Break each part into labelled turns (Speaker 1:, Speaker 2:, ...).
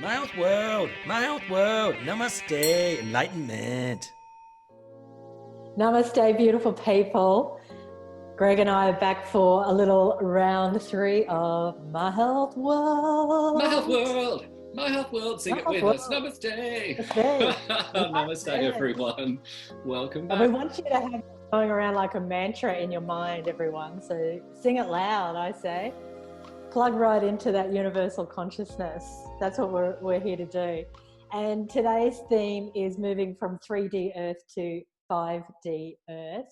Speaker 1: My old world, namaste, enlightenment.
Speaker 2: Namaste, beautiful people. Greg and I are back for a little round 3 of My Health World.
Speaker 3: My health world, my health world. Sing
Speaker 2: My
Speaker 3: it
Speaker 2: Health
Speaker 3: with us.
Speaker 2: World.
Speaker 3: Namaste.
Speaker 2: Namaste.
Speaker 3: Namaste,
Speaker 2: Namaste.
Speaker 3: everyone. Welcome
Speaker 2: And we
Speaker 3: back.
Speaker 2: want you to have it going around like a mantra in your mind, everyone. So sing it loud, I say. Plug right into that universal consciousness. That's what we're here to do. And today's theme is moving from 3D Earth to 5D Earth.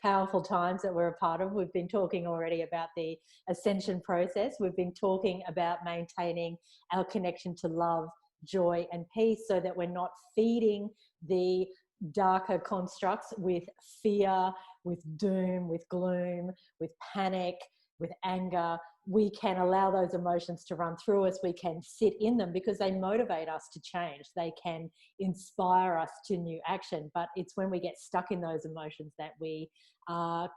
Speaker 2: Powerful times that we're a part of. We've been talking already about the Ascension process. We've been talking about maintaining our connection to love, joy, and peace so that we're not feeding the darker constructs with fear, with doom, with gloom, with panic, with anger. We can allow those emotions to run through us. We can sit in them because they motivate us to change. They can inspire us to new action. But it's when we get stuck in those emotions that we are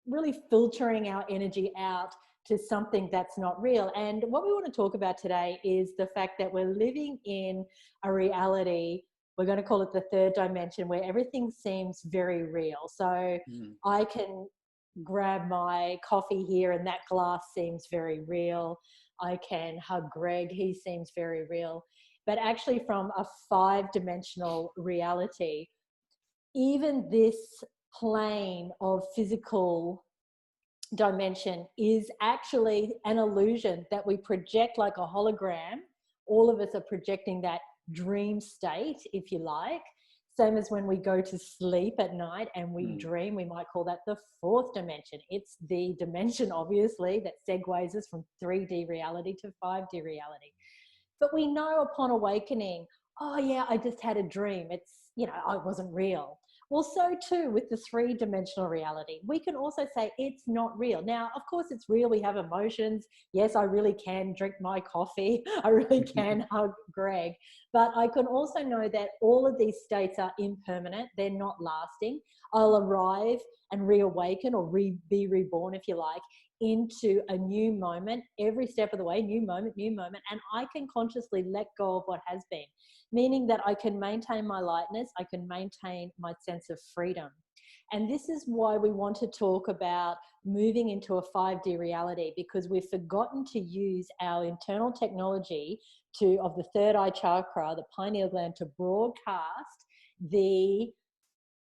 Speaker 2: really filtering our energy out to something that's not real. And what we want to talk about today is the fact that we're living in a reality, we're going to call it the third dimension, where everything seems very real. So I can grab my coffee here and that glass seems very real. I can hug Greg, he seems very real. But actually from a 5-dimensional reality, even this plane of physical dimension is actually an illusion that we project like a hologram. All of us are projecting that dream state, if you like. Same as when we go to sleep at night and we dream, we might call that the 4th dimension. It's the dimension, obviously, that segues us from 3D reality to 5D reality. But we know upon awakening, oh yeah, I just had a dream. It's, it wasn't real. Well, so too with the 3-dimensional reality. We can also say it's not real. Now, of course, it's real. We have emotions. Yes, I really can drink my coffee. I really can hug Greg. But I can also know that all of these states are impermanent. They're not lasting. I'll arrive and reawaken or be reborn, if you like, into a new moment every step of the way, new moment, and I can consciously let go of what has been, meaning that I can maintain my lightness, I can maintain my sense of freedom. And this is why we want to talk about moving into a 5D reality, because we've forgotten to use our internal technology of the third eye chakra, the pineal gland, to broadcast the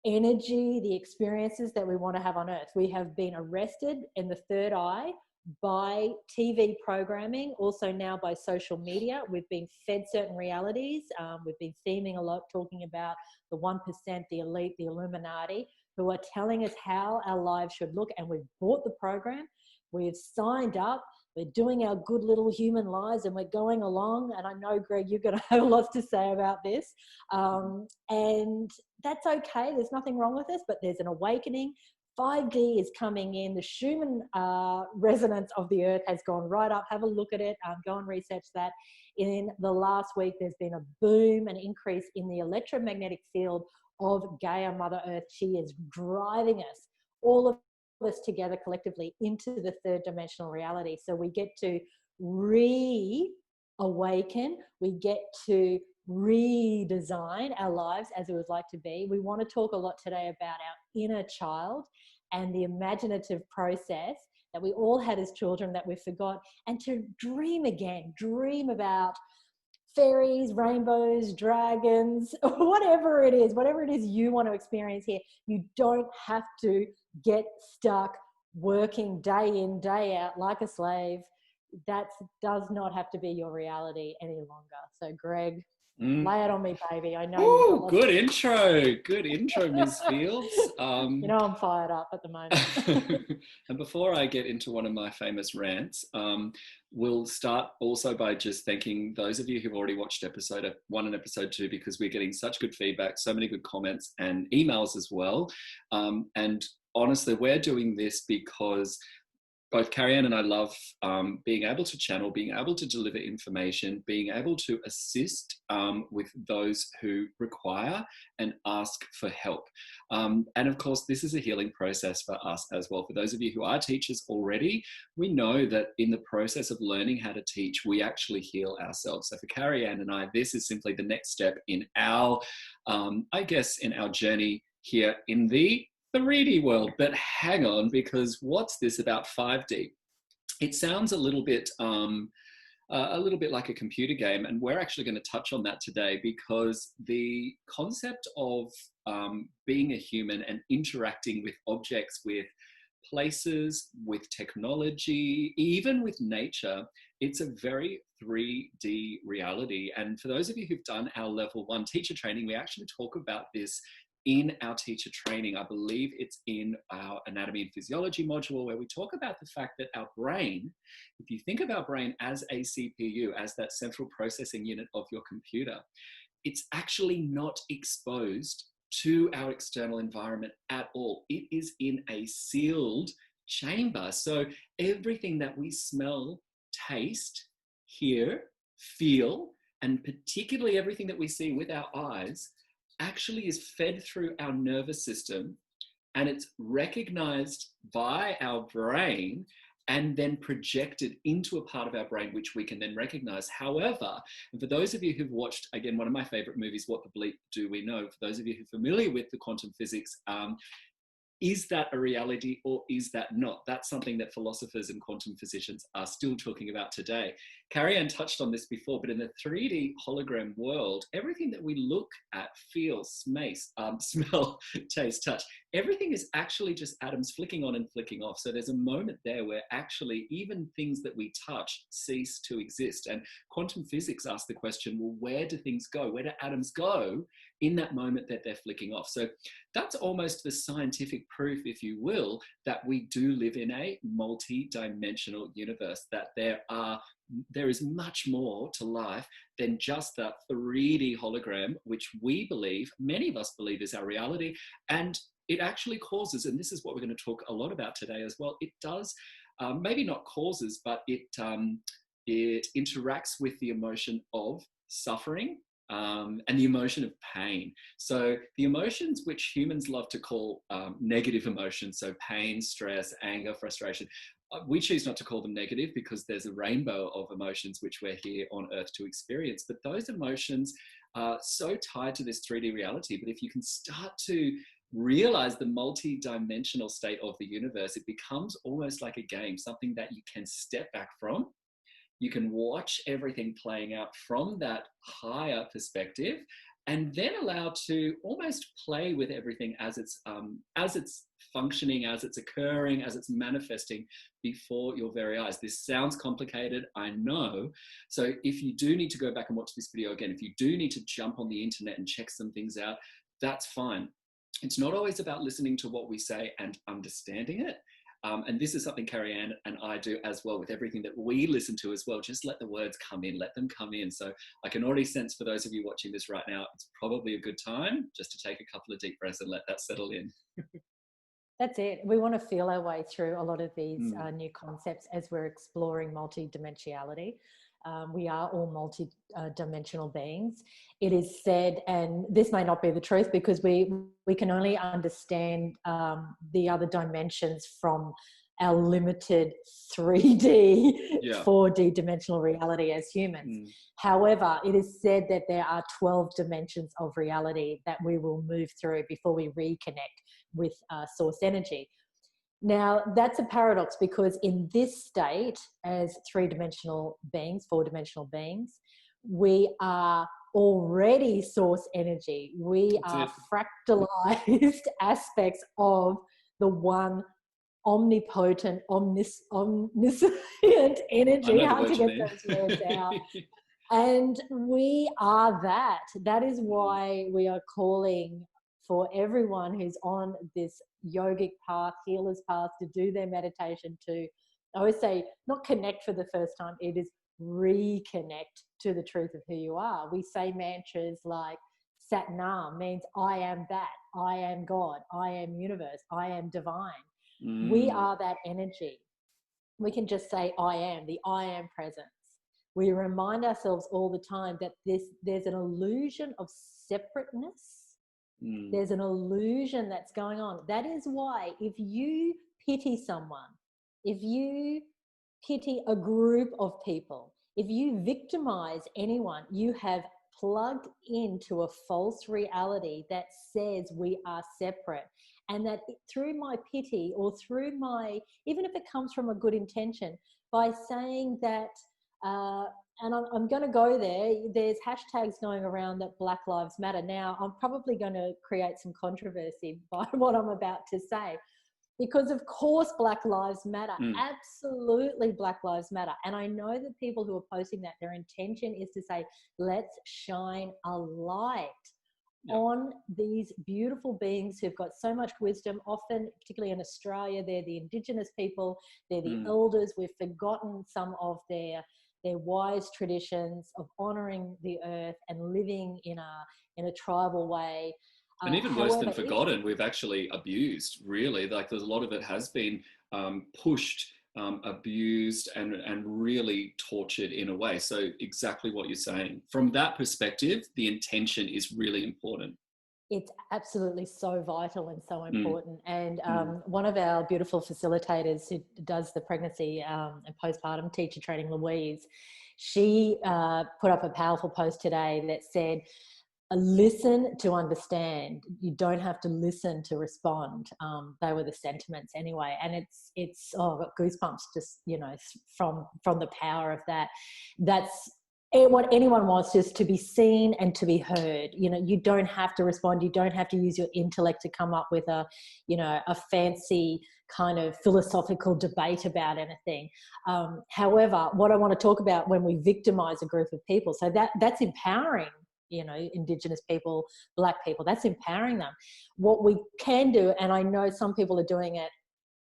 Speaker 2: energy, the experiences that we want to have on earth. We have been arrested in the third eye by TV programming, also now by social media. We've been fed certain realities. We've been theming a lot, talking about the 1%, the elite, the Illuminati, who are telling us how our lives should look. And we've bought the program. We've signed up. We're doing our good little human lives and we're going along. And I know, Greg, you're going to have lots to say about this. And that's okay. There's nothing wrong with this, but there's an awakening. 5D is coming in. The Schumann resonance of the earth has gone right up. Have a look at it. Go and research that. In the last week, there's been a boom, an increase in the electromagnetic field of Gaia, Mother Earth. She is driving us, all of us together collectively, into the 3rd-dimensional reality. So we get to reawaken. We get to redesign our lives as it would like to be. We want to talk a lot today about our inner child and the imaginative process that we all had as children that we forgot, and to dream again, dream about fairies, rainbows, dragons, whatever it is you want to experience here. You don't have to get stuck working day in, day out like a slave. That does not have to be your reality any longer. So, Greg, lay it on me, baby. I know you've got
Speaker 3: Good intro. Good intro, Ms. Fields.
Speaker 2: I'm fired up at the moment.
Speaker 3: And before I get into one of my famous rants, we'll start also by just thanking those of you who've already watched episode 1 and episode 2, because we're getting such good feedback, so many good comments and emails as well. And honestly, we're doing this because both Carrie Ann and I love being able to channel, being able to deliver information, being able to assist with those who require and ask for help. And of course, this is a healing process for us as well. For those of you who are teachers already, we know that in the process of learning how to teach, we actually heal ourselves. So for Carrie Ann and I, this is simply the next step in our, I guess, in our journey here in the 3D world. But hang on, because what's this about 5D? It sounds a little bit like a computer game, and we're actually going to touch on that today, because the concept of being a human and interacting with objects, with places, with technology, even with nature, it's a very 3D reality. And for those of you who've done our level 1 teacher training, we actually talk about this in our teacher training. I believe it's in our anatomy and physiology module, where we talk about the fact that our brain, if you think of our brain as a CPU, as that central processing unit of your computer, it's actually not exposed to our external environment at all. It is in a sealed chamber. So everything that we smell, taste, hear, feel, and particularly everything that we see with our eyes, actually is fed through our nervous system, and it's recognized by our brain and then projected into a part of our brain which we can then recognize. However, and for those of you who've watched, again, one of my favorite movies, What the Bleep Do We Know, for those of you who are familiar with the quantum physics, is that a reality or is that not? That's something that philosophers and quantum physicians are still talking about today. Carrie Ann touched on this before, but in the 3D hologram world, everything that we look at, feel, smell, taste, touch, everything is actually just atoms flicking on and flicking off. So there's a moment there where actually even things that we touch cease to exist. And quantum physics asks the question, well, where do things go? Where do atoms go in that moment that they're flicking off? So that's almost the scientific proof, if you will, that we do live in a multi-dimensional universe, that there is much more to life than just that 3D hologram, which we believe, many of us believe, is our reality. And it actually causes, and this is what we're going to talk a lot about today as well, it does, maybe not causes, but it interacts with the emotion of suffering, and the emotion of pain. So the emotions which humans love to call negative emotions, so pain, stress, anger, frustration, we choose not to call them negative because there's a rainbow of emotions which we're here on Earth to experience. But those emotions are so tied to this 3D reality. But if you can start to realize the multi-dimensional state of the universe, it becomes almost like a game, something that you can step back from. You can watch everything playing out from that higher perspective, and then allow to almost play with everything as it's functioning, as it's occurring, as it's manifesting before your very eyes. This sounds complicated, I know. So if you do need to go back and watch this video again, if you do need to jump on the internet and check some things out, that's fine. It's not always about listening to what we say and understanding it. And this is something Carrie Ann and I do as well with everything that we listen to as well. Just let the words come in, let them come in. So I can already sense for those of you watching this right now, it's probably a good time just to take a couple of deep breaths and let that settle in.
Speaker 2: That's it. We want to feel our way through a lot of these new concepts as we're exploring multidimensionality. We are all multi-dimensional beings. It is said, and this may not be the truth because we can only understand the other dimensions from our limited 3D, 4D dimensional reality as humans. However, it is said that there are 12 dimensions of reality that we will move through before we reconnect with source energy. Now, that's a paradox because in this state, as 3-dimensional beings, 4-dimensional beings, we are already source energy. We are fractalized aspects of the one omnipotent, omniscient energy. Hard to get those words out. And we are that. That is why we are calling for everyone who's on this yogic path, healer's path, to do their meditation, to, I always say, not connect for the first time, it is reconnect to the truth of who you are. We say mantras like Sat Nam means I am that, I am God, I am universe, I am divine. We are that energy. we can just say I am, the I am presence. We remind ourselves all the time that there's an illusion of separateness. There's an illusion that's going on. That is why if you pity someone, if you pity a group of people, if you victimize anyone, you have plugged into a false reality that says we are separate. And that through my pity, or through my, even if it comes from a good intention, by saying that, and I'm going to go there, there's hashtags going around that Black Lives Matter. Now, I'm probably going to create some controversy by what I'm about to say, because of course Black Lives Matter. Absolutely Black Lives Matter. And I know that people who are posting that, their intention is to say, let's shine a light on these beautiful beings who've got so much wisdom. Often, particularly in Australia, they're the Indigenous people, they're the elders. We've forgotten some of their wise traditions of honouring the earth and living in a tribal way.
Speaker 3: And even worse than forgotten, we've actually abused, really. Like, there's a lot of it has been pushed, abused, and really tortured in a way. So exactly what you're saying. From that perspective, the intention is really important.
Speaker 2: It's absolutely so vital and so important. And one of our beautiful facilitators who does the pregnancy and postpartum teacher training, Louise, she put up a powerful post today that said, listen to understand. You don't have to listen to respond. They were the sentiments anyway. And it's I've got goosebumps just, from the power of that. That's what anyone wants, is to be seen and to be heard. You don't have to respond. You don't have to use your intellect to come up with a fancy kind of philosophical debate about anything. However, what I want to talk about when we victimize a group of people, so that's empowering, Indigenous people, Black people, that's empowering them. What we can do, and I know some people are doing it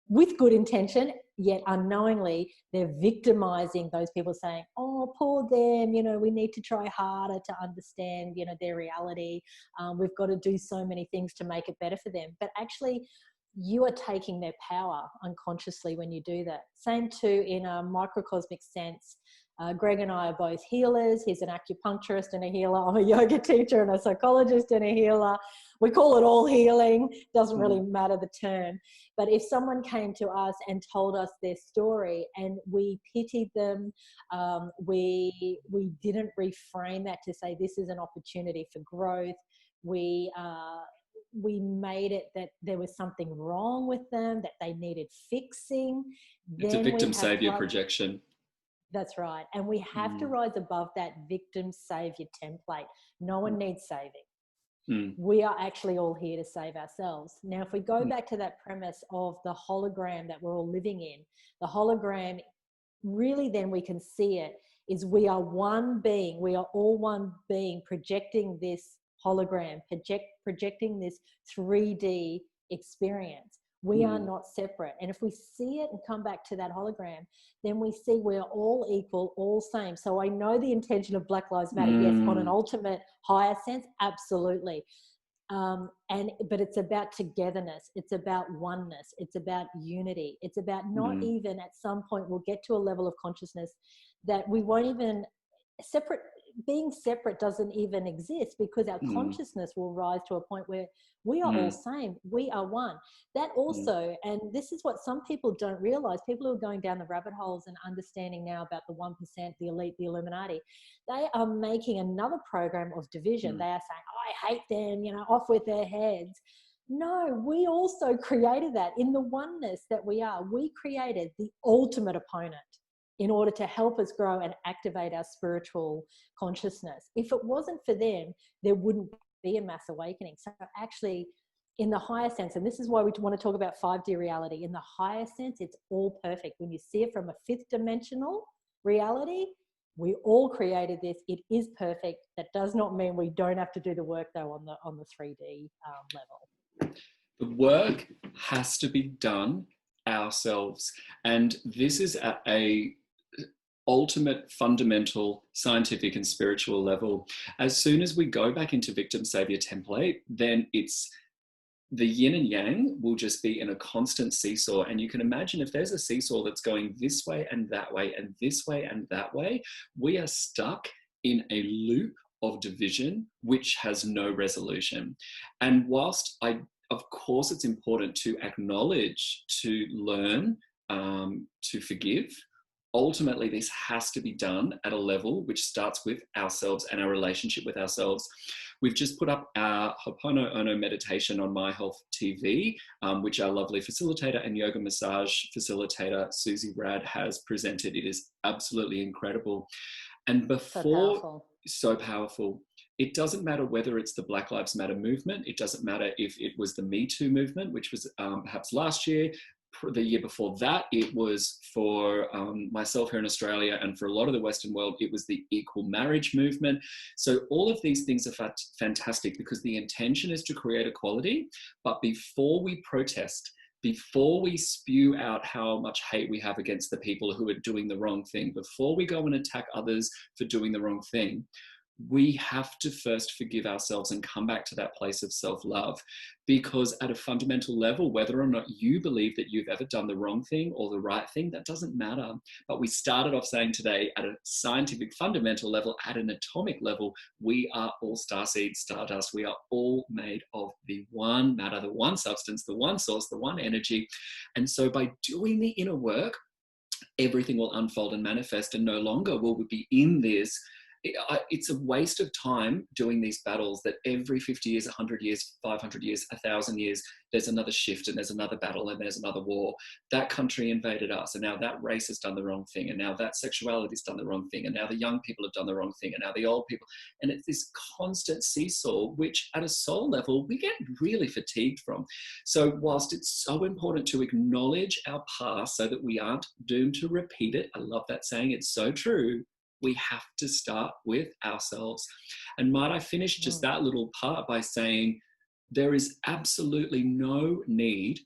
Speaker 2: with good intention, yet unknowingly they're victimizing those people, saying, oh, poor them, we need to try harder to understand, their reality. We've got to do so many things to make it better for them. But actually, you are taking their power unconsciously when you do that. Same too in a microcosmic sense. Greg and I are both healers. He's an acupuncturist and a healer. I'm a yoga teacher and a psychologist and a healer. We call it all healing. Doesn't really matter the term. But if someone came to us and told us their story and we pitied them, we didn't reframe that to say this is an opportunity for growth. We made it that there was something wrong with them, that they needed fixing.
Speaker 3: It's a victim savior projection.
Speaker 2: That's right. And we have to rise above that victim savior template. No one needs saving. We are actually all here to save ourselves. Now, if we go back to that premise of the hologram that we're all living in, the hologram, really then we can see it, is we are one being. We are all one being projecting this hologram, projecting this 3D experience. We are not separate. And if we see it and come back to that hologram, then we see we're all equal, all same. So I know the intention of Black Lives Matter, yes, on an ultimate higher sense, absolutely. But it's about togetherness. It's about oneness. It's about unity. It's about not even at some point we'll get to a level of consciousness that we won't even being separate doesn't even exist, because our consciousness will rise to a point where we are all same. We are one. That also, and this is what some people don't realize, people who are going down the rabbit holes and understanding now about the 1%, the elite, the Illuminati, they are making another program of division. They are saying, oh, I hate them, off with their heads. No, we also created that in the oneness that we are. We created the ultimate opponent in order to help us grow and activate our spiritual consciousness. If it wasn't for them, there wouldn't be a mass awakening. So actually, in the higher sense, and this is why we want to talk about 5D reality, in the higher sense, it's all perfect. When you see it from a 5th dimensional reality, we all created this. It is perfect. That does not mean we don't have to do the work, though, on the 3D level.
Speaker 3: The work has to be done ourselves. And this is at a ultimate fundamental scientific and spiritual level. As soon as we go back into victim savior template, then it's the yin and yang will just be in a constant seesaw. And you can imagine if there's a seesaw that's going this way and that way and this way and that way, we are stuck in a loop of division which has no resolution. And whilst of course it's important to acknowledge, to learn, to forgive, ultimately this has to be done at a level which starts with ourselves and our relationship with ourselves. We've just put up our Ho'oponopono meditation on My Health TV, which our lovely facilitator and yoga massage facilitator, Susie Rad, has presented. It is absolutely incredible. And before, so powerful. It doesn't matter whether it's the Black Lives Matter movement. It doesn't matter if it was the Me Too movement, which was perhaps last year. The year before that, it was for myself here in Australia, and for a lot of the Western world, it was the equal marriage movement. So all of these things are fantastic because the intention is to create equality. But before we protest, before we spew out how much hate we have against the people who are doing the wrong thing, before we go and attack others for doing the wrong thing, we have to first forgive ourselves and come back to that place of self-love. Because at a fundamental level, whether or not you believe that you've ever done the wrong thing or the right thing, that doesn't matter. But we started off saying today, at a scientific fundamental level, at an atomic level, we are all starseed, stardust. We are all made of the one matter, the one substance, the one source, the one energy. And so by doing the inner work, everything will unfold and manifest, and no longer will we be in this. It's a waste of time doing these battles that every 50 years, 100 years, 500 years, 1,000 years, there's another shift and there's another battle and there's another war. That country invaded us, and now that race has done the wrong thing, and now that sexuality has done the wrong thing, and now the young people have done the wrong thing, and now the old people. And it's this constant seesaw, which at a soul level, we get really fatigued from. So whilst it's so important to acknowledge our past so that we aren't doomed to repeat it, I love that saying, it's so true. We have to start with ourselves. And might I finish just that little part by saying there is absolutely no need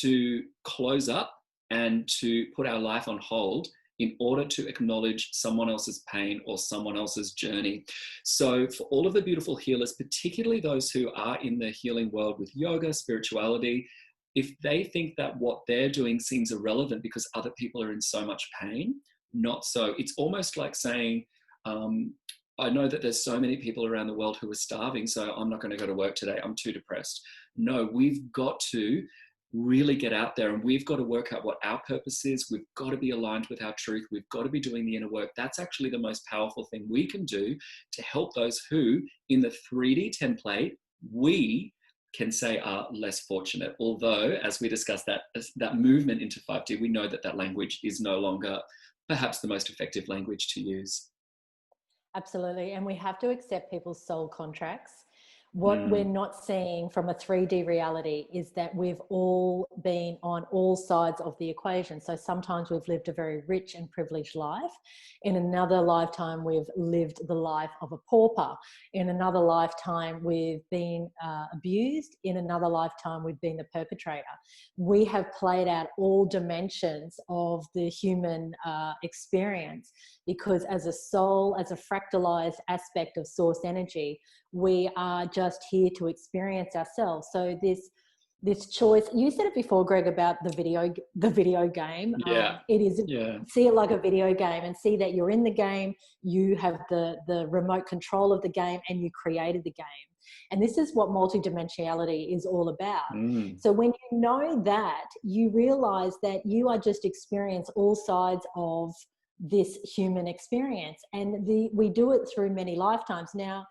Speaker 3: to close up and to put our life on hold in order to acknowledge someone else's pain or someone else's journey. So for all of the beautiful healers, particularly those who are in the healing world with yoga, spirituality, if they think that what they're doing seems irrelevant because other people are in so much pain, not so. It's almost like saying, I know that there's so many people around the world who are starving, so I'm not going to go to work today. I'm too depressed. No, we've got to really get out there, and we've got to work out what our purpose is. We've got to be aligned with our truth. We've got to be doing the inner work. That's actually the most powerful thing we can do to help those who, in the 3D template, we can say are less fortunate. Although, as we discussed, that movement into 5D, we know that that language is no longer perhaps the most effective language to use.
Speaker 2: Absolutely. And we have to accept people's soul contracts. What we're not seeing from a 3D reality is that we've all been on all sides of the equation. So sometimes we've lived a very rich and privileged life. In another lifetime, we've lived the life of a pauper. In another lifetime, we've been abused. In another lifetime, we've been the perpetrator. We have played out all dimensions of the human experience, because as a soul, as a fractalized aspect of source energy, we are just here to experience ourselves. So this choice, you said it before, Greg, about the video game.
Speaker 3: Yeah.
Speaker 2: It is, see it like a video game and see that you're in the game, you have the remote control of the game, and you created the game. And this is what multidimensionality is all about. So when you know that, you realize that you are just experience all sides of this human experience. And we do it through many lifetimes. Now,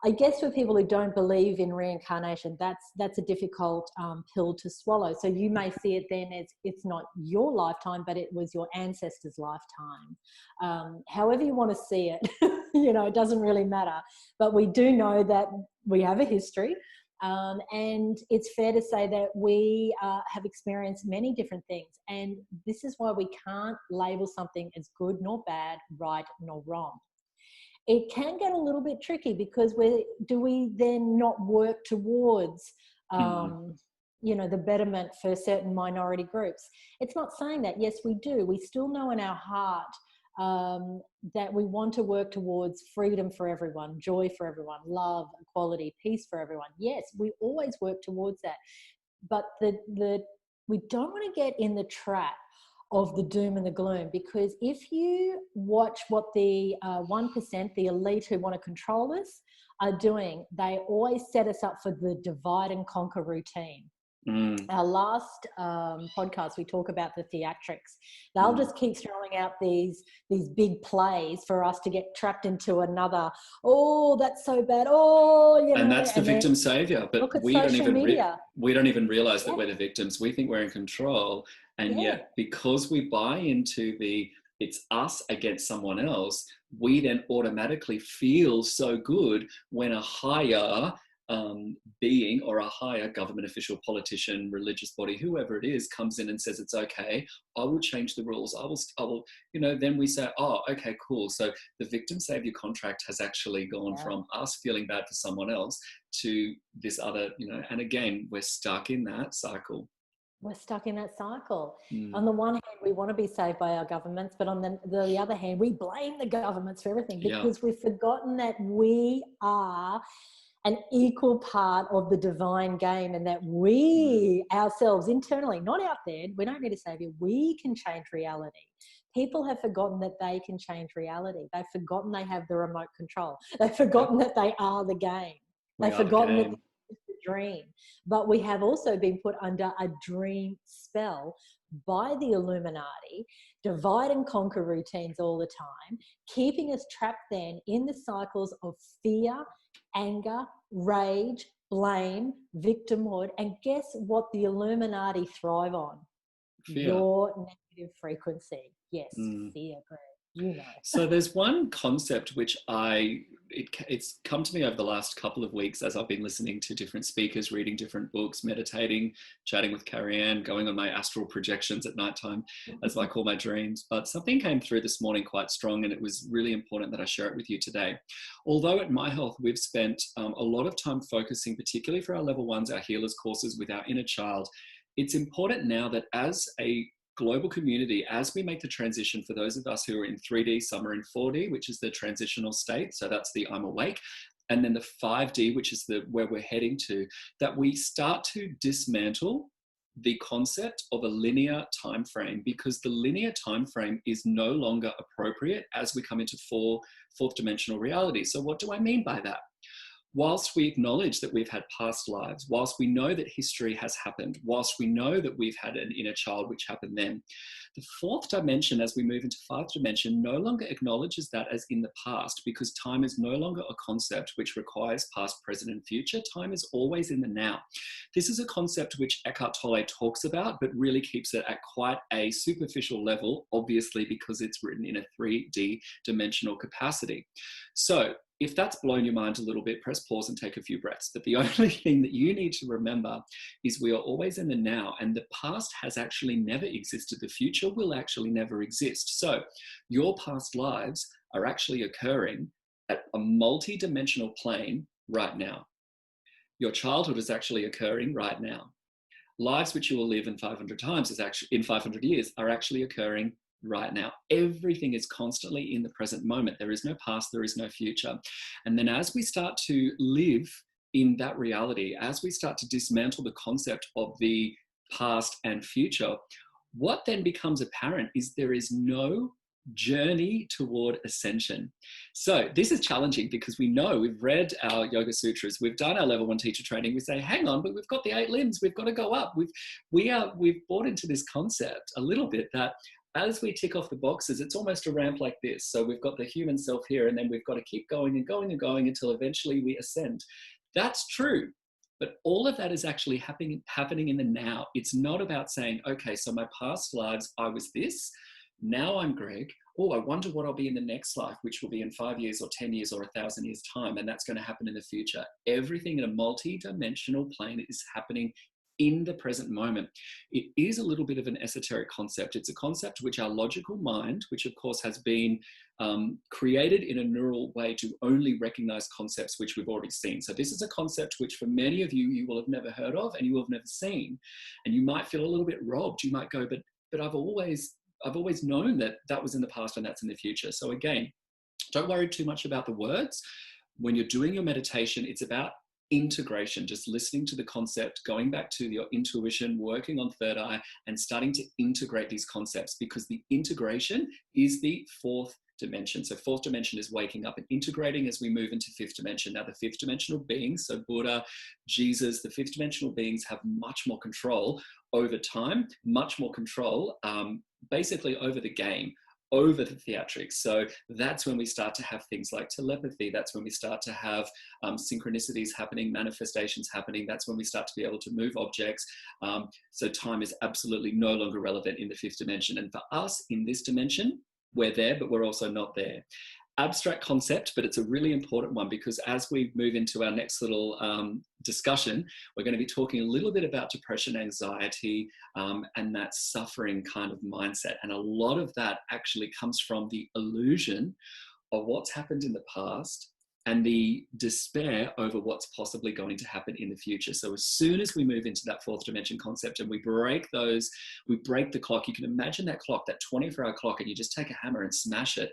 Speaker 2: I guess for people who don't believe in reincarnation, that's a difficult pill to swallow. So you may see it then as it's not your lifetime, but it was your ancestors' lifetime. However you want to see it, it doesn't really matter. But we do know that we have a history. And it's fair to say that we have experienced many different things. And this is why we can't label something as good nor bad, right nor wrong. It can get a little bit tricky, because do we then not work towards, the betterment for certain minority groups? It's not saying that. Yes, we do. We still know in our heart that we want to work towards freedom for everyone, joy for everyone, love, equality, peace for everyone. Yes, we always work towards that. But we don't want to get in the trap of the doom and the gloom, because if you watch what the 1%, the elite who want to control us, are doing, they always set us up for the divide and conquer routine. Our last podcast, we talk about the theatrics. They'll just keep throwing out these big plays for us to get trapped into another, oh, that's so bad, oh, you know.
Speaker 3: And that's the victim savior. But we don't even realize that we're the victims. We think we're in control. And yet, because we buy into it's us against someone else, we then automatically feel so good when a higher being or a higher government official, politician, religious body, whoever it is, comes in and says it's okay, I will change the rules, I will, then we say, oh, okay, cool. So the victim savior contract has actually gone from us feeling bad for someone else to this other, and again, we're stuck in that cycle.
Speaker 2: We're stuck in that cycle. On the one hand, we want to be saved by our governments, but on the other hand, we blame the governments for everything, because we've forgotten that we are an equal part of the divine game, and that we ourselves internally, not out there, we don't need a savior, we can change reality. People have forgotten that they can change reality. They've forgotten they have the remote control. They've forgotten that they are the game. They've forgotten that it's a dream. But we have also been put under a dream spell by the Illuminati, divide and conquer routines all the time, keeping us trapped then in the cycles of fear, anger, rage, blame, victimhood. And guess what the Illuminati thrive on? Fear. Your negative frequency. Yes, fear, Greg.
Speaker 3: So there's one concept which it's come to me over the last couple of weeks as I've been listening to different speakers, reading different books, meditating, chatting with Carrie Ann, going on my astral projections at nighttime, as I call my dreams. But something came through this morning quite strong, and it was really important that I share it with you today. Although at My Health, we've spent a lot of time focusing, particularly for our level ones, our healers courses with our inner child, it's important now that as a global community, as we make the transition, for those of us who are in 3D, some are in 4D, which is the transitional state. So that's the I'm awake. And then the 5D, which is where we're heading to, that we start to dismantle the concept of a linear time frame, because the linear time frame is no longer appropriate as we come into fourth dimensional reality. So what do I mean by that? Whilst we acknowledge that we've had past lives, whilst we know that history has happened, whilst we know that we've had an inner child which happened then, the fourth dimension, as we move into fifth dimension, no longer acknowledges that as in the past, because time is no longer a concept which requires past, present, and future. Time is always in the now. This is a concept which Eckhart Tolle talks about, but really keeps it at quite a superficial level, obviously because it's written in a 3D dimensional capacity. So if that's blown your mind a little bit, press pause and take a few breaths. But the only thing that you need to remember is we are always in the now, and the past has actually never existed. The future will actually never exist. So your past lives are actually occurring at a multi-dimensional plane right now. Your childhood is actually occurring right now. Lives which you will live in 500 years are actually occurring right now. Everything is constantly in the present moment. There is no past, there is no future. And then as we start to live in that reality, as we start to dismantle the concept of the past and future, what then becomes apparent is there is no journey toward ascension. So this is challenging because we know we've read our Yoga Sutras, we've done our level 1 teacher training, we say, hang on, but we've got the 8 limbs, we've got to go up. We've bought into this concept a little bit that as we tick off the boxes, it's almost a ramp like this. So we've got the human self here, and then we've got to keep going and going and going until eventually we ascend. That's true. But all of that is actually happening in the now. It's not about saying, okay, so my past lives, I was this. Now I'm Greg. Oh, I wonder what I'll be in the next life, which will be in 5 years or 10 years or 1,000 years time. And that's going to happen in the future. Everything in a multi-dimensional plane is happening in the present moment. It is a little bit of an esoteric concept. It's a concept which our logical mind, which of course has been created in a neural way to only recognize concepts which we've already seen. So this is a concept which for many of you, you will have never heard of and you will have never seen. And you might feel a little bit robbed. You might go, but I've always I've always known that that was in the past and that's in the future. So again, don't worry too much about the words. When you're doing your meditation, it's about integration, just listening to the concept, going back to your intuition, working on third eye, and starting to integrate these concepts, because the integration is the fourth dimension. So fourth dimension is waking up and integrating as we move into fifth dimension. Now the fifth dimensional beings, so Buddha, Jesus, the fifth dimensional beings have much more control over time, much more control basically over the game, over the theatrics. So that's when we start to have things like telepathy. That's when we start to have synchronicities happening, manifestations happening. That's when we start to be able to move objects. So time is absolutely no longer relevant in the fifth dimension. And for us in this dimension, we're there, but we're also not there. Abstract concept, but it's a really important one, because as we move into our next little discussion, we're going to be talking a little bit about depression, anxiety, and that suffering kind of mindset. And a lot of that actually comes from the illusion of what's happened in the past and the despair over what's possibly going to happen in the future. So as soon as we move into that fourth dimension concept and we break the clock, you can imagine that clock, that 24-hour clock, and you just take a hammer and smash it.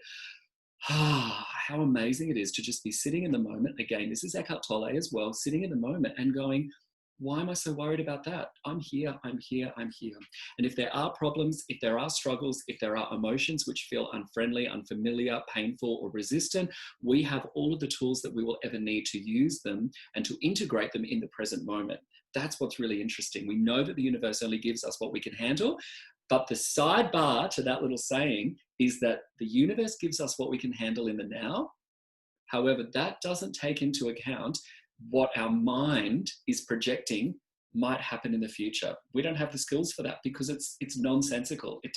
Speaker 3: How amazing it is to just be sitting in the moment. Again, this is Eckhart Tolle as well, sitting in the moment and going, why am I so worried about that? I'm here, I'm here, I'm here. And if there are problems, if there are struggles, if there are emotions which feel unfriendly, unfamiliar, painful, or resistant, we have all of the tools that we will ever need to use them and to integrate them in the present moment. That's what's really interesting. We know that the universe only gives us what we can handle, but the sidebar to that little saying is that the universe gives us what we can handle in the now. However, that doesn't take into account what our mind is projecting might happen in the future. We don't have the skills for that because it's nonsensical. It's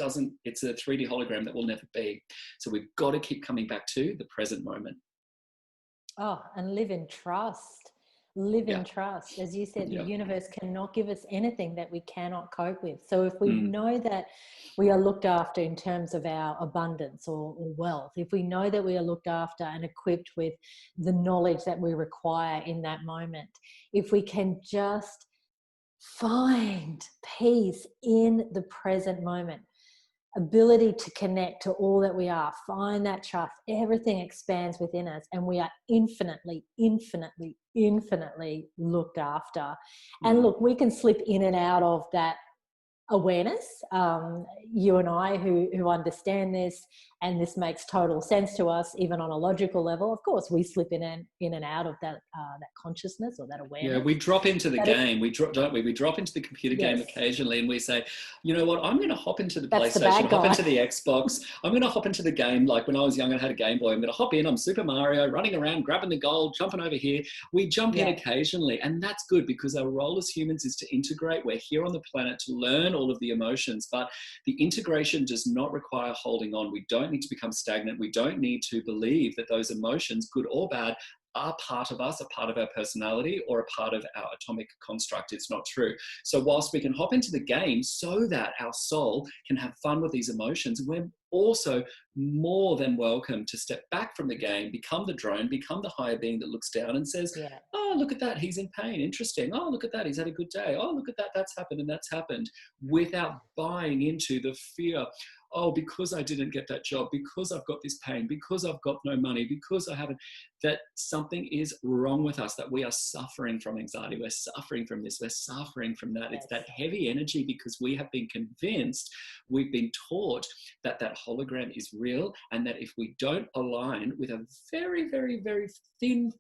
Speaker 3: a 3D hologram that will never be. So we've got to keep coming back to the present moment.
Speaker 2: Oh, and live in trust. Live in trust. As you said, the universe cannot give us anything that we cannot cope with. So if we know that we are looked after in terms of our abundance or wealth, if we know that we are looked after and equipped with the knowledge that we require in that moment, if we can just find peace in the present moment, ability to connect to all that we are, find that trust, everything expands within us, and we are infinitely, infinitely, infinitely looked after. And look, we can slip in and out of that awareness. You and I who understand this, and this makes total sense to us, even on a logical level. Of course, we slip in and out of that consciousness or that awareness.
Speaker 3: Yeah, we drop into the game. We drop into the computer game occasionally, and we say, you know what? I'm going to hop into the PlayStation, hop into the Xbox. I'm going to hop into the game. Like when I was young, I had a Game Boy. I'm going to hop in. I'm Super Mario, running around, grabbing the gold, jumping over here. We jump in occasionally, and that's good because our role as humans is to integrate. We're here on the planet to learn all of the emotions, but the integration does not require holding on. We don't need to become stagnant. We don't need to believe that those emotions, good or bad, are part of us, a part of our personality, or a part of our atomic construct. It's not true. So whilst we can hop into the game so that our soul can have fun with these emotions, we're also more than welcome to step back from the game, become the drone, become the higher being that looks down and says, oh, look at that, he's in pain, interesting. Oh, look at that, he's had a good day. Oh, look at that, that's happened and that's happened, without buying into the fear. Oh, because I didn't get that job, because I've got this pain, because I've got no money, because I haven't, that something is wrong with us, that we are suffering from anxiety, we're suffering from this, we're suffering from that. It's that heavy energy because we have been convinced, we've been taught that that hologram is real, and that if we don't align with a very, very, very thin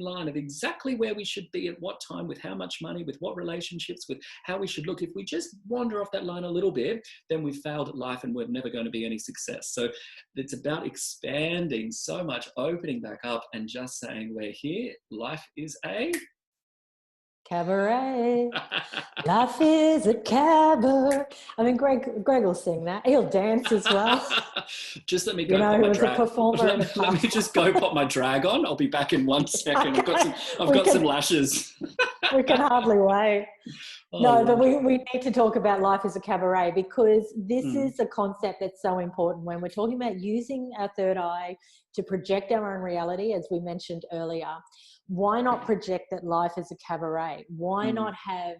Speaker 3: line of exactly where we should be at what time, with how much money, with what relationships, with how we should look, if we just wander off that line a little bit, then we've failed at life and we're never going to be any success. So it's about expanding so much, opening back up and just saying, we're here, life is a
Speaker 2: cabaret. Life is a cabaret. I mean, Greg will sing that. He'll dance as well.
Speaker 3: Just let me go pop my drag. Let me just go pop my drag on. I'll be back in 1 second. I've got some lashes.
Speaker 2: We can hardly wait. But we need to talk about life as a cabaret, because this is a concept that's so important when we're talking about using our third eye to project our own reality, as we mentioned earlier. Why not project that life is a cabaret? Why not have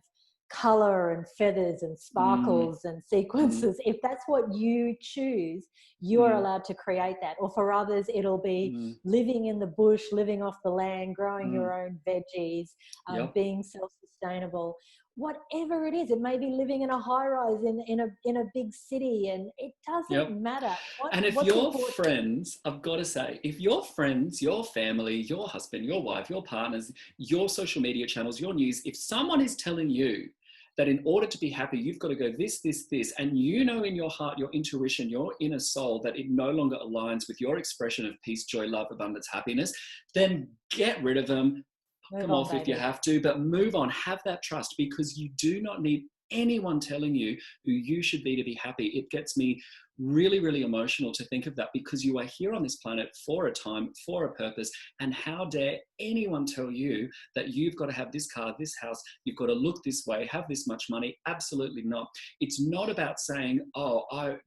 Speaker 2: color and feathers and sparkles and sequences. If that's what you choose, you are allowed to create that. Or for others, it'll be living in the bush, living off the land, growing your own veggies, being self-sustainable. Whatever it is, it may be living in a high-rise in a big city, and it doesn't matter.
Speaker 3: And if your friends, I've got to say, if your friends, your family, your husband, your wife, your partners, your social media channels, your news, if someone is telling you that in order to be happy, you've got to go this, this, this, and you know in your heart, your intuition, your inner soul, that it no longer aligns with your expression of peace, joy, love, abundance, happiness, then get rid of them. Knock them off if you have to, but move on. Have that trust, because you do not need anyone telling you who you should be to be happy. It gets me really, really emotional to think of that, because you are here on this planet for a time, for a purpose. And how dare anyone tell you that you've got to have this car, this house, you've got to look this way, have this much money? Absolutely not. It's not about saying, oh,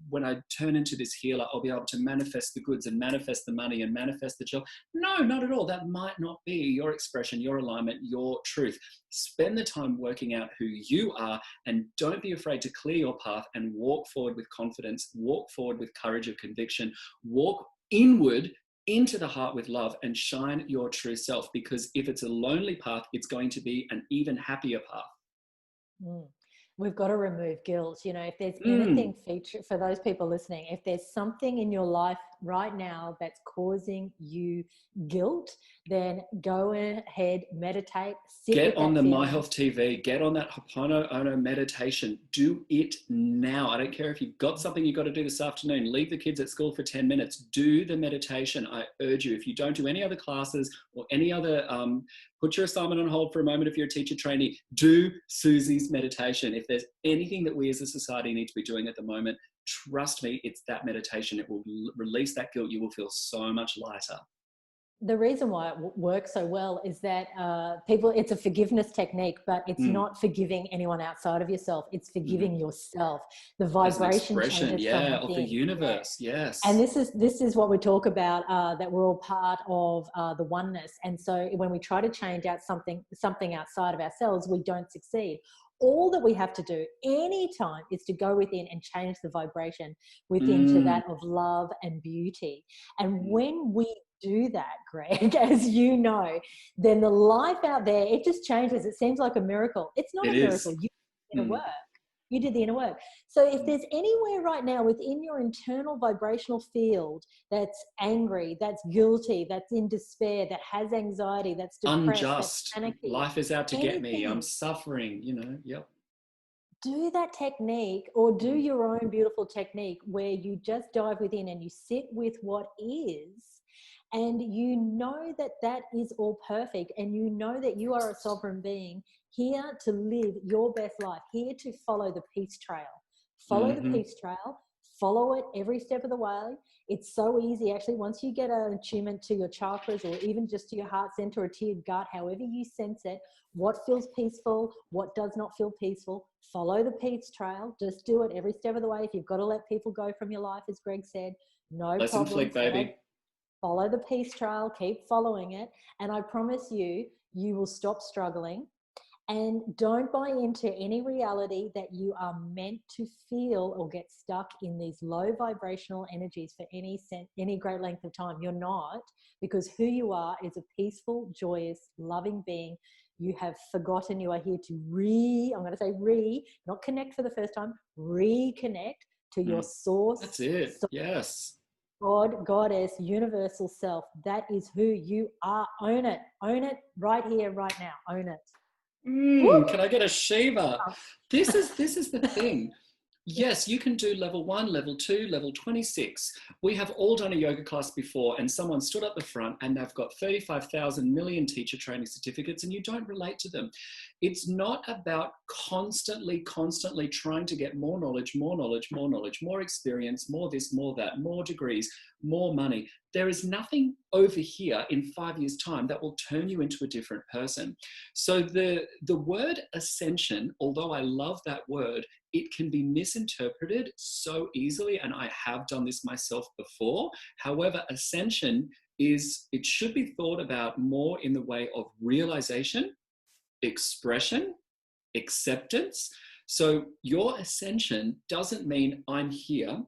Speaker 3: when I turn into this healer, I'll be able to manifest the goods and manifest the money and manifest the job. No, not at all. That might not be your expression, your alignment, your truth. Spend the time working out who you are, and don't be afraid to clear your path and walk forward with confidence, walk forward with courage of conviction, walk inward into the heart with love, and shine your true self. Because if it's a lonely path, it's going to be an even happier path.
Speaker 2: We've got to remove guilt. You know, if there's anything for those people listening, if there's something in your life right now that's causing you guilt, then go ahead, meditate,
Speaker 3: get on the My Health TV, get on that Ho'oponopono meditation. Do it now. I don't care if you've got something you've got to do this afternoon. Leave the kids at school for 10 minutes. Do the meditation. I urge you. If you don't do any other classes or any other, put your assignment on hold for a moment if you're a teacher trainee. Do Susie's meditation. If there's anything that we as a society need to be doing at the moment, trust me, it's that meditation. It will release that guilt. You will feel so much lighter.
Speaker 2: The reason why it works so well is that it's a forgiveness technique, but it's not forgiving anyone outside of yourself. It's forgiving yourself. The vibration
Speaker 3: expression, of the universe. Yes.
Speaker 2: And this is what we talk about, that we're all part of the oneness. And so when we try to change out something outside of ourselves, we don't succeed. All that we have to do anytime is to go within and change the vibration within to that of love and beauty. And when we do that, Greg, as you know, then the life out there, it just changes. It seems like a miracle. It's not a miracle. You did the inner work. You did the inner work. So if there's anywhere right now within your internal vibrational field that's angry, that's guilty, that's in despair, that has anxiety, that's depressed,
Speaker 3: unjust,
Speaker 2: that's panicky,
Speaker 3: life is out to get me, I'm suffering,
Speaker 2: do that technique, or do your own beautiful technique where you just dive within and you sit with what is. And you know that that is all perfect, and you know that you are a sovereign being here to live your best life, here to follow the peace trail. Follow the peace trail, follow it every step of the way. It's so easy, actually, once you get an attunement to your chakras, or even just to your heart center or to your gut, however you sense it, what feels peaceful, what does not feel peaceful, follow the peace trail. Just do it every step of the way. If you've got to let people go from your life, as Greg said, no problem.
Speaker 3: Lesson flick, baby.
Speaker 2: Follow the peace trail, keep following it, and I promise you, you will stop struggling. And don't buy into any reality that you are meant to feel or get stuck in these low vibrational energies for any great length of time. You're not, because who you are is a peaceful, joyous, loving being. You have forgotten you are here to not connect for the first time, reconnect to your source.
Speaker 3: That's it. Yes.
Speaker 2: God, Goddess, universal self. That is who you are. Own it. Own it right here, right now. Own it.
Speaker 3: Can I get a Shiva? This is the thing. Yes, you can do level 1, level 2, level 26. We have all done a yoga class before, and someone stood up the front and they've got 35,000 million teacher training certificates, and you don't relate to them. It's not about constantly trying to get more knowledge, more experience, more this, more that, more degrees, more money. There is nothing over here in 5 years' time that will turn you into a different person. So the word ascension, although I love that word, it can be misinterpreted so easily, and I have done this myself before. However, ascension it should be thought about more in the way of realization, expression, acceptance. So your ascension doesn't mean I'm here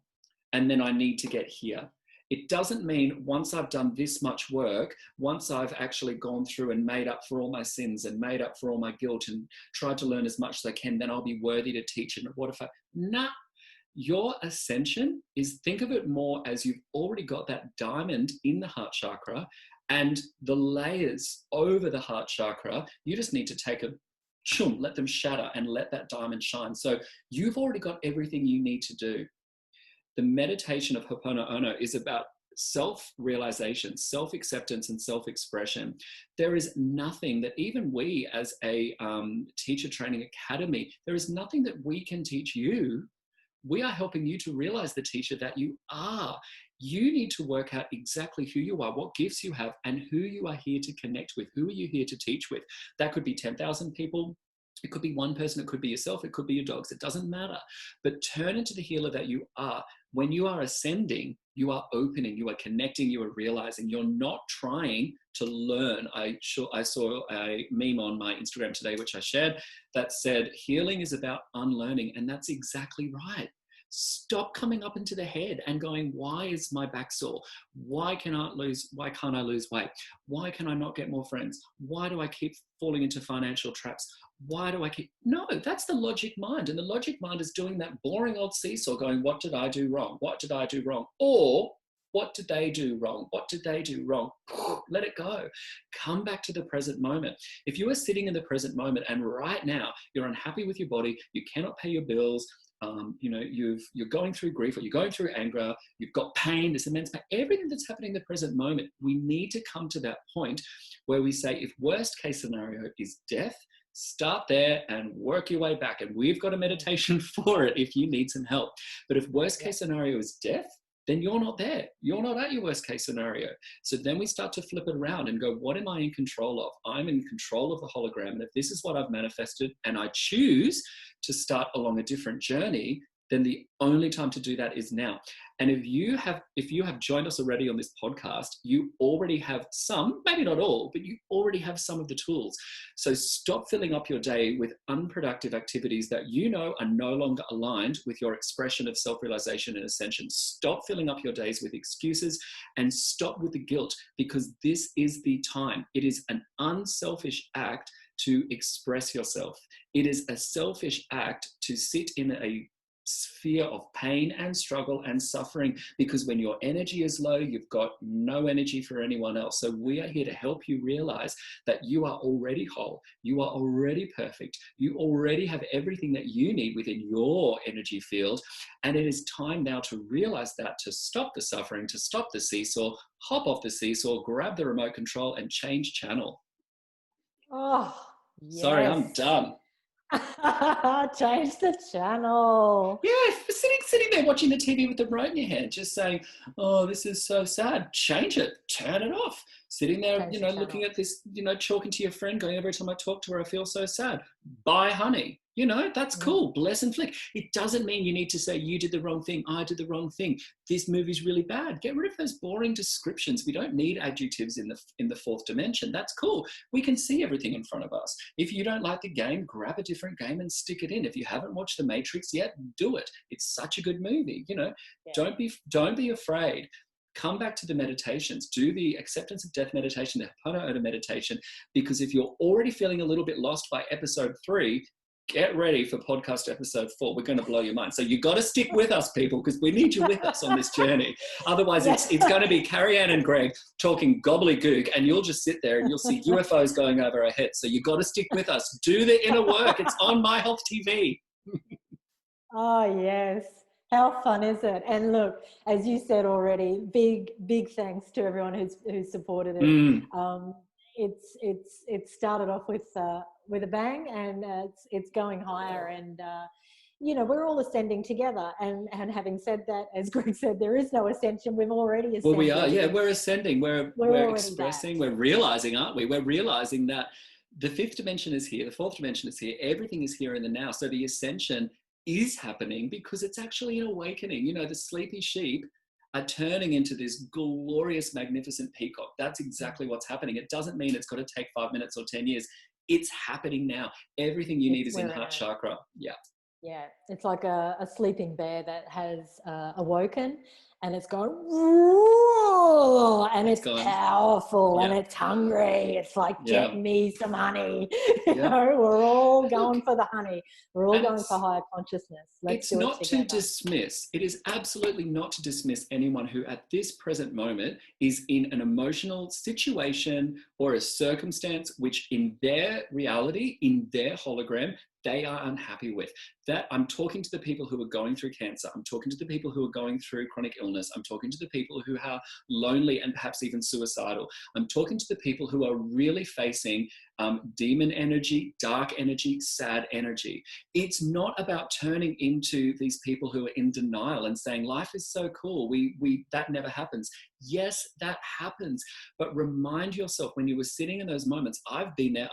Speaker 3: and then I need to get here. It doesn't mean once I've done this much work, once I've actually gone through and made up for all my sins and made up for all my guilt and tried to learn as much as I can, then I'll be worthy to teach. And what if I, nah. Your ascension is, think of it more as you've already got that diamond in the heart chakra and the layers over the heart chakra. You just need to take a chum, let them shatter and let that diamond shine. So you've already got everything you need to do. The meditation of Ho'oponopono is about self-realization, self-acceptance and self-expression. There is nothing that even we as a teacher training academy, there is nothing that we can teach you. We are helping you to realize the teacher that you are. You need to work out exactly who you are, what gifts you have, and who you are here to connect with. Who are you here to teach with? That could be 10,000 people. It could be one person. It could be yourself. It could be your dogs. It doesn't matter. But turn into the healer that you are. When you are ascending, you are opening, you are connecting, you are realizing. You're not trying to learn. I saw a meme on my Instagram today, which I shared, that said, healing is about unlearning. And that's exactly right. Stop coming up into the head and going, why is my back sore? Why can't I lose weight? Why can I not get more friends? Why do I keep falling into financial traps? Why do I keep... No, that's the logic mind. And the logic mind is doing that boring old seesaw going, what did I do wrong? What did I do wrong? Or what did they do wrong? What did they do wrong? Let it go. Come back to the present moment. If you are sitting in the present moment and right now you're unhappy with your body, you cannot pay your bills, you're going through grief or you're going through anger, you've got pain, this immense pain, everything that's happening in the present moment, we need to come to that point where we say, if worst case scenario is death, start there and work your way back. And we've got a meditation for it if you need some help. But if worst case scenario is death, then you're not there. You're not at your worst case scenario. So then we start to flip it around and go, what am I in control of? I'm in control of the hologram. And if this is what I've manifested and I choose to start along a different journey, then the only time to do that is now. And if you have joined us already on this podcast, you already have some, maybe not all, but you already have some of the tools. So stop filling up your day with unproductive activities that you know are no longer aligned with your expression of self-realization and ascension. Stop filling up your days with excuses and stop with the guilt, because this is the time. It is an unselfish act to express yourself. It is a selfish act to sit in a sphere of pain and struggle and suffering, because when your energy is low, you've got no energy for anyone else. So we are here to help you realize that you are already whole, you are already perfect, you already have everything that you need within your energy field. And it is time now to realize that, to stop the suffering, to stop the seesaw, hop off the seesaw, grab the remote control and change channel.
Speaker 2: Oh, yes.
Speaker 3: Sorry, I'm done.
Speaker 2: Change the channel.
Speaker 3: Yeah, sitting there watching the TV with the remote in your hand, just saying, oh, this is so sad. Change it, turn it off. Sitting there, looking at this, talking to your friend, going, every time I talk to her, I feel so sad. Bye, honey. That's cool. Bless and flick. It doesn't mean you need to say, you did the wrong thing, I did the wrong thing, this movie's really bad. Get rid of those boring descriptions. We don't need adjectives in the fourth dimension. That's cool. We can see everything in front of us. If you don't like the game, grab a different game and stick it in. If you haven't watched The Matrix yet, do it. It's such a good movie. Don't be afraid. Come back to the meditations. Do the acceptance of death meditation, the Ho'oponopono meditation, because if you're already feeling a little bit lost by episode 3, get ready for podcast episode 4. We're going to blow your mind. So you got to stick with us, people, because we need you with us on this journey. Otherwise, it's going to be Carrie Ann and Greg talking gobbledygook, and you'll just sit there and you'll see UFOs going over our heads. So you got to stick with us. Do the inner work. It's on My Health TV.
Speaker 2: Oh, yes. How fun is it? And look, as you said already, big thanks to everyone who's supported it. It started off with a bang, and it's going higher, and we're all ascending together. And having said that, as Greg said, there is no ascension. We've already ascended.
Speaker 3: Well, we are. Yeah, we're ascending. We're expressing. We're realizing, aren't we? We're realizing that the fifth dimension is here. The fourth dimension is here. Everything is here in the now. So the ascension is happening because it's actually an awakening. The sleepy sheep are turning into this glorious, magnificent peacock. That's exactly what's happening. It doesn't mean it's got to take 5 minutes or 10 years. It's happening now. Everything you need is in
Speaker 2: We're
Speaker 3: heart chakra. Yeah.
Speaker 2: Yeah, it's like a sleeping bear that has awoken, and it's going, and it's
Speaker 3: gone.
Speaker 2: powerful,
Speaker 3: Yeah.
Speaker 2: and it's hungry. It's like,
Speaker 3: Yeah.
Speaker 2: get me some honey.
Speaker 3: Yeah.
Speaker 2: We're all
Speaker 3: Look,
Speaker 2: going for the honey. We're all
Speaker 3: and
Speaker 2: going for higher consciousness. Let's
Speaker 3: it's
Speaker 2: do it
Speaker 3: not to
Speaker 2: together.
Speaker 3: dismiss. It is absolutely not to dismiss anyone who at this present moment is in an emotional situation or a circumstance which in their reality, in their hologram, they are unhappy with. That I'm talking to the people who are going through cancer. I'm talking to the people who are going through chronic illness. I'm talking to the people who are lonely and perhaps even suicidal. I'm talking to the people who are really facing demon energy, dark energy, sad energy. It's not about turning into these people who are in denial and saying life is so cool. That never happens. Yes, that happens. But remind yourself when you were sitting in those moments, I've been there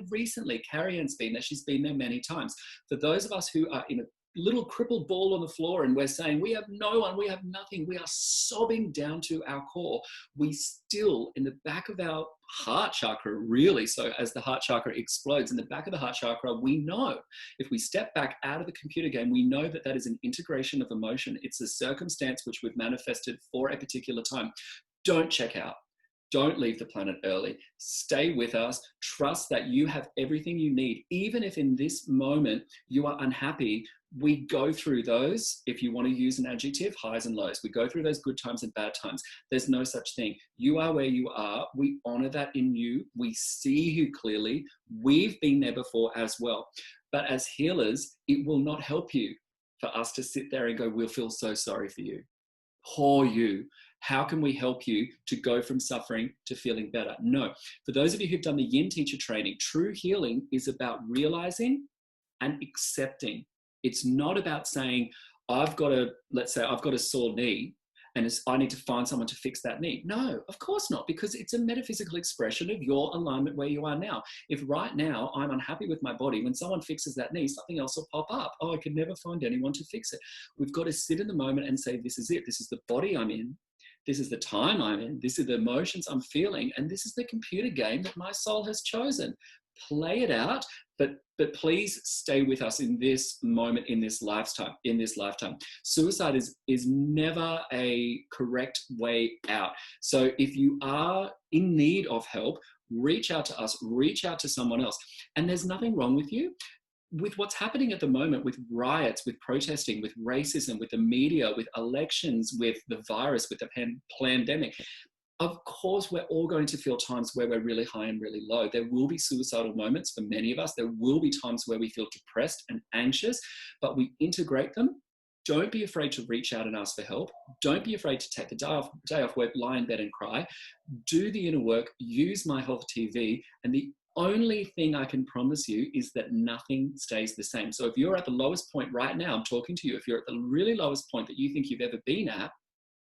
Speaker 3: recently. Carrie-Anne's been there. She's been there many times. For those of us who are in a little crippled ball on the floor and we're saying we have no one, we have nothing, we are sobbing down to our core, we still, in the back of our heart chakra, really, so as the heart chakra explodes in the back of the heart chakra, we know, if we step back out of the computer game, we know that that is an integration of emotion. It's a circumstance which we've manifested for a particular time. Don't check out. Don't leave the planet early. Stay with us. Trust that you have everything you need. Even if in this moment you are unhappy, we go through those, if you want to use an adjective, highs and lows. We go through those good times and bad times. There's no such thing. You are where you are. We honor that in you. We see you clearly. We've been there before as well. But as healers, it will not help you for us to sit there and go, we'll feel so sorry for you. Poor you. How can we help you to go from suffering to feeling better? No. For those of you who've done the Yin teacher training, true healing is about realizing and accepting. It's not about saying, let's say I've got a sore knee and I need to find someone to fix that knee. No, of course not, because it's a metaphysical expression of your alignment where you are now. If right now I'm unhappy with my body, when someone fixes that knee, something else will pop up. Oh, I could never find anyone to fix it. We've got to sit in the moment and say, this is it. This is the body I'm in. This is the time I'm in. This is the emotions I'm feeling. And this is the computer game that my soul has chosen. Play it out, but please stay with us in this moment, in this lifetime. Suicide is never a correct way out. So if you are in need of help, reach out to us, reach out to someone else. And there's nothing wrong with you. With what's happening at the moment, with riots, with protesting, with racism, with the media, with elections, with the virus, with the pandemic, of course, we're all going to feel times where we're really high and really low. There will be suicidal moments for many of us. There will be times where we feel depressed and anxious, but we integrate them. Don't be afraid to reach out and ask for help. Don't be afraid to take the day off work, lie in bed and cry. Do the inner work, use My Health TV, and the only thing I can promise you is that nothing stays the same. So if you're at the lowest point right now, I'm talking to you, if you're at the really lowest point that you think you've ever been at,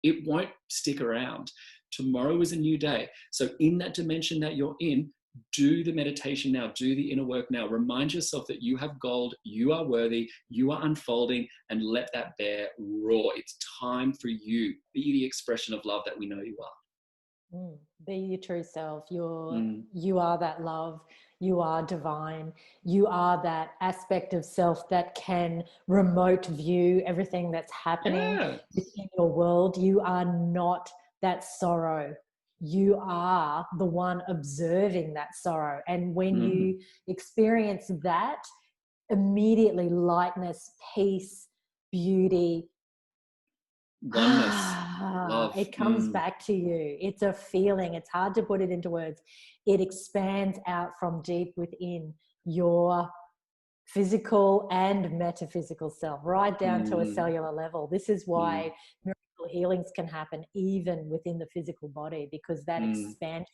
Speaker 3: it won't stick around. Tomorrow is a new day. So in that dimension that you're in, do the meditation now, do the inner work now. Remind yourself that you have gold, you are worthy, you are unfolding, and let that bear roar. It's time for you. Be the expression of love that we know you are.
Speaker 2: Be your true self. You are that love. You are divine. You are that aspect of self that can remote view everything that's happening within your world. You are not that sorrow. You are the one observing that sorrow. And when you experience that, immediately lightness, peace, beauty,
Speaker 3: oneness, love.
Speaker 2: It comes back to you. It's a feeling. It's hard to put it into words. It expands out from deep within your physical and metaphysical self, right down to a cellular level. This is why miracle healings can happen even within the physical body, because that expansion,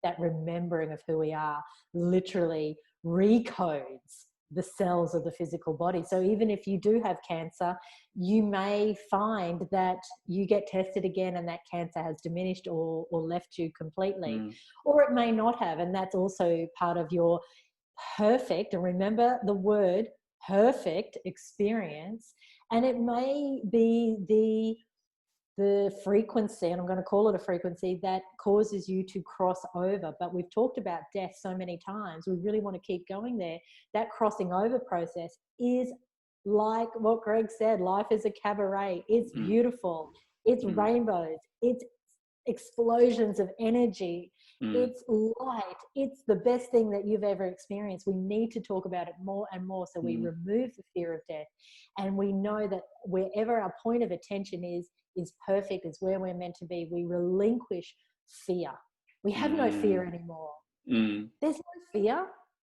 Speaker 2: that remembering of who we are, literally recodes the cells of the physical body. So even if you do have cancer, you may find that you get tested again and that cancer has diminished or left you completely, or it may not have. And that's also part of your perfect, and remember the word perfect, experience. And it may be the the frequency, and I'm going to call it a frequency, that causes you to cross over. But we've talked about death so many times. We really want to keep going there. That crossing over process is like what Greg said, life is a cabaret. It's beautiful. It's rainbows. It's explosions of energy. It's light. It's the best thing that you've ever experienced. We need to talk about it more and more, so we remove the fear of death, and we know that wherever our point of attention is perfect, is where we're meant to be. We relinquish fear. We have no fear anymore. There's no fear.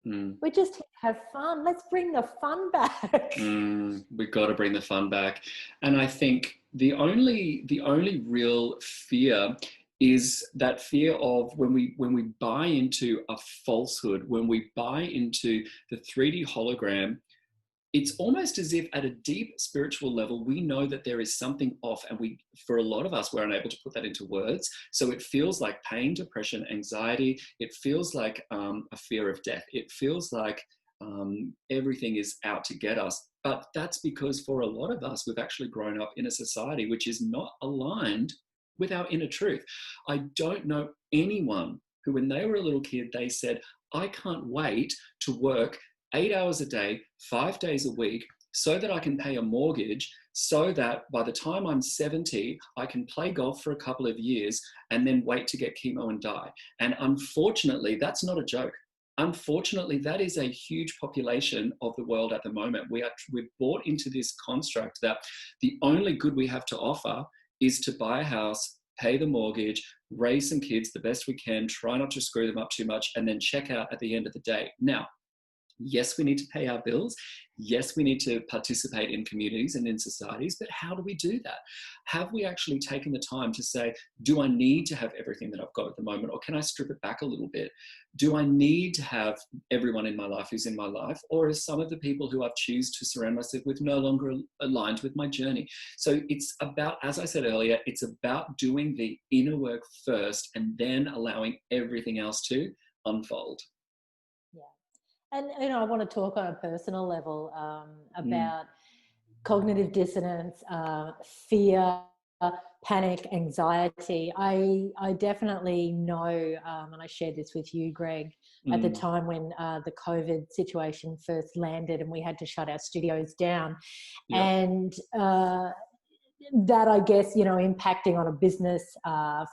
Speaker 2: We just have fun. Let's bring the fun back.
Speaker 3: We've got to bring the fun back. And I think the only real fear is that fear of when we buy into a falsehood, when we buy into the 3D hologram. It's almost as if at a deep spiritual level, we know that there is something off, and for a lot of us, we're unable to put that into words. So it feels like pain, depression, anxiety. It feels like a fear of death. It feels like everything is out to get us. But that's because for a lot of us, we've actually grown up in a society which is not aligned with our inner truth. I don't know anyone who, when they were a little kid, they said, I can't wait to work 8 hours a day, 5 days a week, so that I can pay a mortgage, so that by the time I'm 70, I can play golf for a couple of years and then wait to get chemo and die. And unfortunately, that's not a joke. Unfortunately, that is a huge population of the world at the moment. We've bought into this construct that the only good we have to offer is to buy a house, pay the mortgage, raise some kids the best we can, try not to screw them up too much, and then check out at the end of the day. Now, yes, we need to pay our bills. Yes, we need to participate in communities and in societies, but how do we do that? Have we actually taken the time to say, do I need to have everything that I've got at the moment, or can I strip it back a little bit? Do I need to have everyone in my life who's in my life, or is some of the people who I've chosen to surround myself with no longer aligned with my journey? So it's about, as I said earlier, it's about doing the inner work first and then allowing everything else to unfold.
Speaker 2: And, I want to talk on a personal level about cognitive dissonance, fear, panic, anxiety. I definitely know, and I shared this with you, Greg, at the time when the COVID situation first landed and we had to shut our studios down. Yep. And that, I guess, impacting on a business,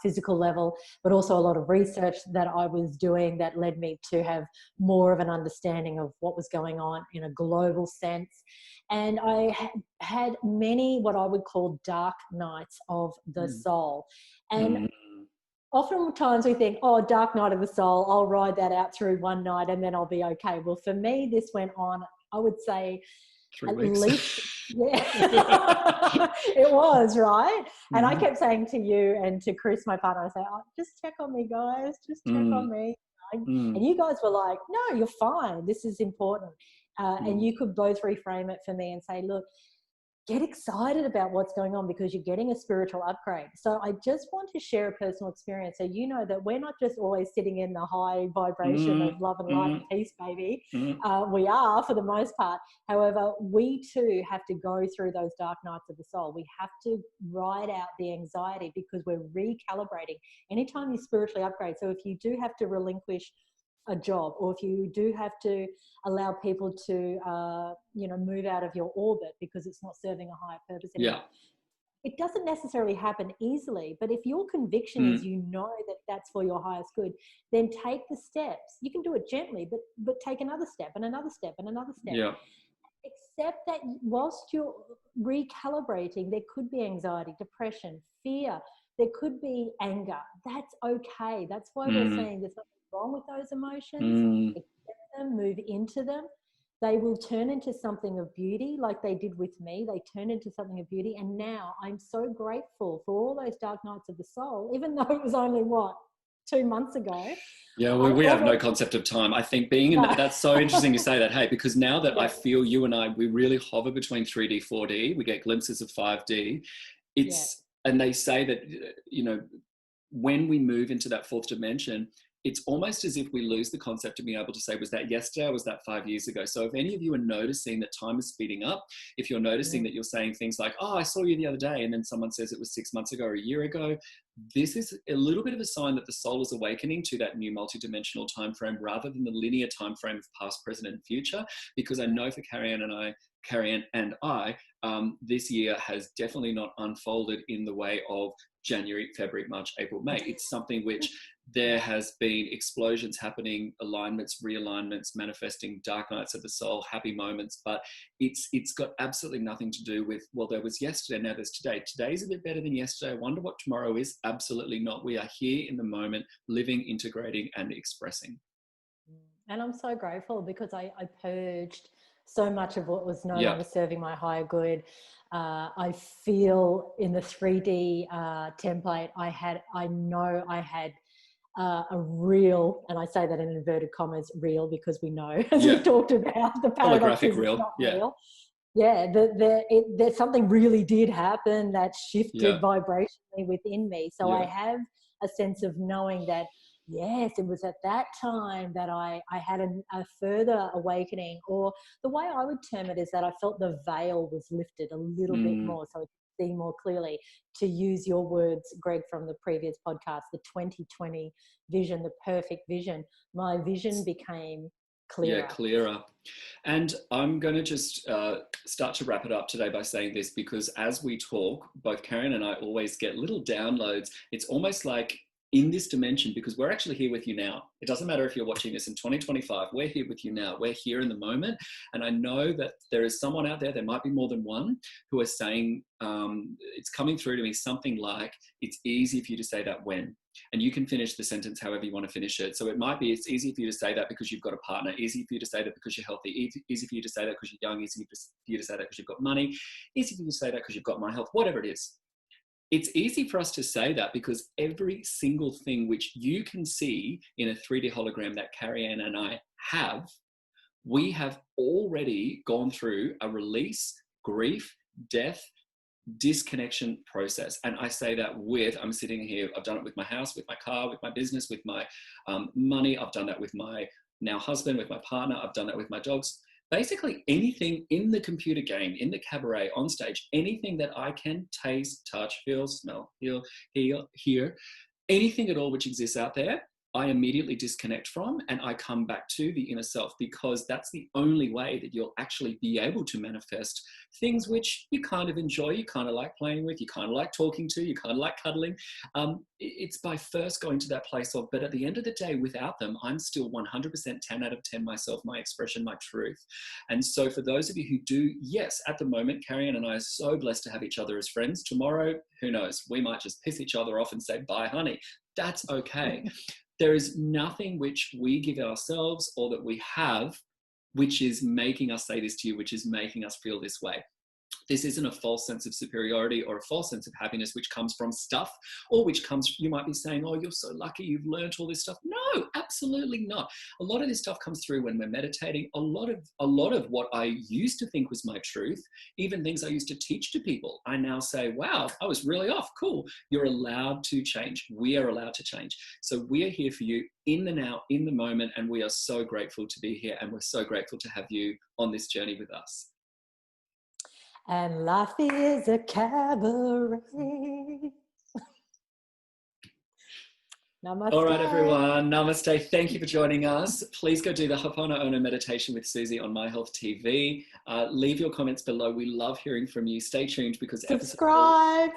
Speaker 2: physical level, but also a lot of research that I was doing that led me to have more of an understanding of what was going on in a global sense. And I had many what I would call dark nights of the soul. And oftentimes we think, oh, dark night of the soul, I'll ride that out through one night and then I'll be okay. Well, for me, this went on, I would say,
Speaker 3: 3 weeks.
Speaker 2: At least, yeah, it was, right? And I kept saying to you and to Chris, my partner, I say, oh, just check on me, guys, just check on me. And you guys were like, no, you're fine. This is important. And you could both reframe it for me and say, look, get excited about what's going on because you're getting a spiritual upgrade. So I just want to share a personal experience so you know that we're not just always sitting in the high vibration of love and light and peace, baby. We are for the most part. However, we too have to go through those dark nights of the soul. We have to ride out the anxiety because we're recalibrating. Anytime you spiritually upgrade, so if you do have to relinquish a job, or if you do have to allow people to move out of your orbit because it's not serving a higher purpose anymore. It doesn't necessarily happen easily, but if your conviction is that that's for your highest good, then take the steps. You can do it gently, but take another step and another step and another step. Except that whilst you're recalibrating, there could be anxiety, depression, fear, there could be anger. That's okay. That's why we're saying there's nothing wrong with those emotions. Accept them, move into them. They will turn into something of beauty like they did with me. They turned into something of beauty. And now I'm so grateful for all those dark nights of the soul, even though it was only, 2 months ago.
Speaker 3: Yeah, well, we have no concept of time. I think being in that's so interesting you say that, hey, because now that I feel you and I, we really hover between 3D, 4D, we get glimpses of 5D. And they say that, when we move into that fourth dimension, it's almost as if we lose the concept of being able to say, was that yesterday or was that 5 years ago? So if any of you are noticing that time is speeding up, if you're noticing that you're saying things like, oh, I saw you the other day, and then someone says it was 6 months ago or a year ago, this is a little bit of a sign that the soul is awakening to that new multidimensional time frame rather than the linear time frame of past, present, and future. Because I know for Carrie and I, this year has definitely not unfolded in the way of January, February, March, April, May. It's something which there has been explosions happening, alignments, realignments, manifesting dark nights of the soul, happy moments, but it's got absolutely nothing to do with, well, there was yesterday, now there's today. Today's a bit better than yesterday. I wonder what tomorrow is. Absolutely not. We are here in the moment, living, integrating, and expressing.
Speaker 2: And I'm so grateful because I purged so much of what was no longer serving my higher good. I feel in the 3D template, I know I had a real, and I say that in inverted commas, real, because we know, as we've talked about, the paradox is not real. Yeah, there's something really did happen that shifted vibrationally within me. So I have a sense of knowing that, yes, it was at that time that I had a further awakening, or the way I would term it is that I felt the veil was lifted a little bit more, so I could see more clearly. To use your words, Greg, from the previous podcast, the 2020 vision, the perfect vision, my vision became clearer.
Speaker 3: Yeah, clearer. And I'm going to just start to wrap it up today by saying this, because as we talk, both Karen and I always get little downloads. It's almost like in this dimension, because we're actually here with you now. It doesn't matter if you're watching this in 2025, we're here with you now. We're here in the moment. And I know that there is someone out there, there might be more than one, who are saying, it's coming through to me something like, it's easy for you to say that when. And you can finish the sentence however you want to finish it. So it might be, it's easy for you to say that because you've got a partner, easy for you to say that because you're healthy, easy for you to say that because you're young, easy for you to say that because you've got money, easy for you to say that because you've got my health, whatever it is. It's easy for us to say that because every single thing which you can see in a 3D hologram that Carrie Ann and I have, we have already gone through a release, grief, death, disconnection process. And I say that I'm sitting here, I've done it with my house, with my car, with my business, with my money. I've done that with my now husband, with my partner. I've done that with my dogs. Basically anything in the computer game, in the cabaret, on stage, anything that I can taste, touch, feel, smell, hear, anything at all which exists out there, I immediately disconnect from, and I come back to the inner self, because that's the only way that you'll actually be able to manifest things which you kind of enjoy, you kind of like playing with, you kind of like talking to, you kind of like cuddling. It's by first going to that place of, but at the end of the day, without them, I'm still 100% 10 out of 10 myself, my expression, my truth. And so for those of you who do, yes, at the moment, Carrie Ann and I are so blessed to have each other as friends. Tomorrow, who knows, we might just piss each other off and say, bye, honey. That's okay. There is nothing which we give ourselves or that we have which is making us say this to you, which is making us feel this way. This isn't a false sense of superiority or a false sense of happiness which comes from stuff, or which comes, you might be saying, oh, you're so lucky you've learned all this stuff. No, absolutely not. A lot of this stuff comes through when we're meditating. A lot of what I used to think was my truth, even things I used to teach to people, I now say, wow, I was really off. Cool. You're allowed to change. We are allowed to change. So we are here for you in the now, in the moment, and we are so grateful to be here, and we're so grateful to have you on this journey with us.
Speaker 2: And life is a cabaret. Namaste.
Speaker 3: All right, everyone. Namaste. Thank you for joining us. Please go do the Ho'oponopono meditation with Susie on My Health TV. Leave your comments below. We love hearing from you. Stay tuned, because
Speaker 2: subscribe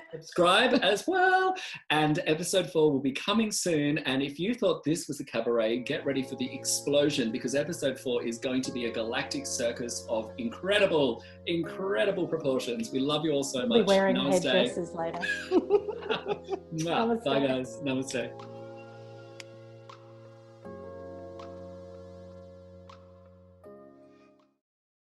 Speaker 3: as well. And episode 4 will be coming soon. And if you thought this was a cabaret, get ready for the explosion, because episode 4 is going to be a galactic circus of incredible proportions. We love you all so much.
Speaker 2: We'll be wearing
Speaker 3: Namaste.
Speaker 2: headdresses later.
Speaker 3: Bye, guys. Namaste.